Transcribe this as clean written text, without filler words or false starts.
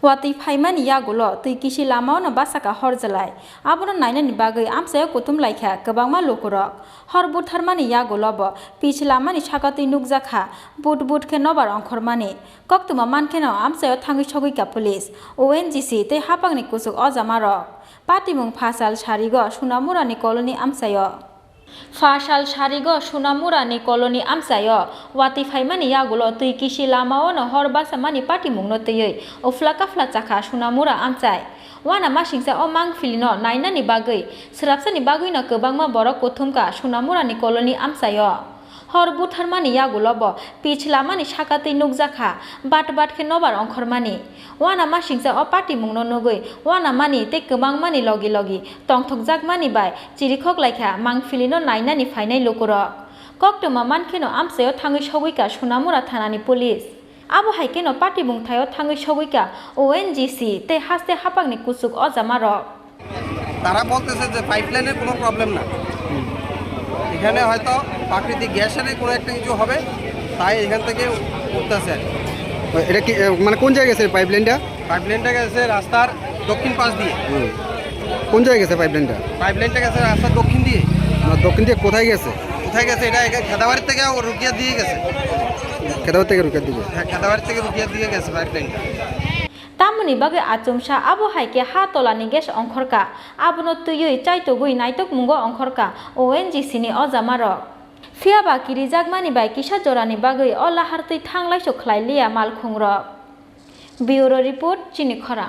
Wati Paimani Yagulo, the Kishi Lamon, Basaka Horzalai, Abon Nine Bagay, Amsa Kutum Laika, Kabama Lokurok, Horbut Harmani Yagulobo, Peach Lamani Shakati Nugzaka, Boot Kenobar on Kormani, Koktuma Mankeno, Amsa Tangichogika Police, ONGC, they Hapang Nikusuk Ozamaro, Patimung Pasal Sharigo, Shunamura Nicoloni Amsayo. Fasal Sharigo, Shunamura Nicoloni Amsayo, Wati Faimani Yagulo, Tuikishi Lamao, Horbasamani Patimung Note, O Flaka Flataka, Shunamura Amsai. Wana Mashingsa o Mang Filino, Nainani Bagay, Srapsani Baguina Kabama Borokotumka, Shunamura Nicoloni Amsayo. Horbut Harmani Yagulobo, Peach Lamani Shakati Nugzaka, Bat Kenobar on Kormani. Wana Mashingsa o Patimung no Nogui, Wana Mani, take Kabang Mani Logi, Tong Tokzak Mani by, Chirikok Laika, Mang Filino Nainani Fine Lokuro. Koktuma Mankeno Amsayo Tangish Howika, Shunamura Tanani Police. Abu Haikeno Patimung Tayo Tangish Howika, ONGC, te haste Hapang Nikusuk Ozamaro. তারা বলতেছে যে পাইপলাইনের কোনো problem না, এখানে হয়তো প্রাকৃতিক গ্যাসের কোনো একটা কিছু হবে, তাই এখান থেকে উঠতেছে। এটা কি মানে কোন জায়গায় গেছে পাইপলাইনটা? পাইপলাইনটা গেছে রাস্তার দক্ষিণ পাশ দিয়ে। কোন জায়গায় গেছে পাইপলাইনটা? পাইপলাইনটা গেছে রাস্তার দক্ষিণ দিয়ে। দক্ষিণ দিয়ে কোথায় গেছে? কোথায় গেছে এটা খেদাবাড়ি থেকে রুকিয়া দিয়ে গেছে। খেদাবাড়ি থেকে রুকিয়া দিয়ে? হ্যাঁ, খেদাবাড়ি থেকে রুকিয়া দিয়ে গেছে পাইপলাইনটা। Tamuni Bagay Atumsha, Abu Haike Hatola Nigesh Onkorka, Abuno Tuyu, Chaitogui, Naitok Mungo Onkorka, ONGC ni Ozamaro. Fiaba Kiri Jagmani by Kisha Jorani Bagay, Ola Harti Tanglai Shoklai Lia Malkungro. Bureau Report, Chinikhora.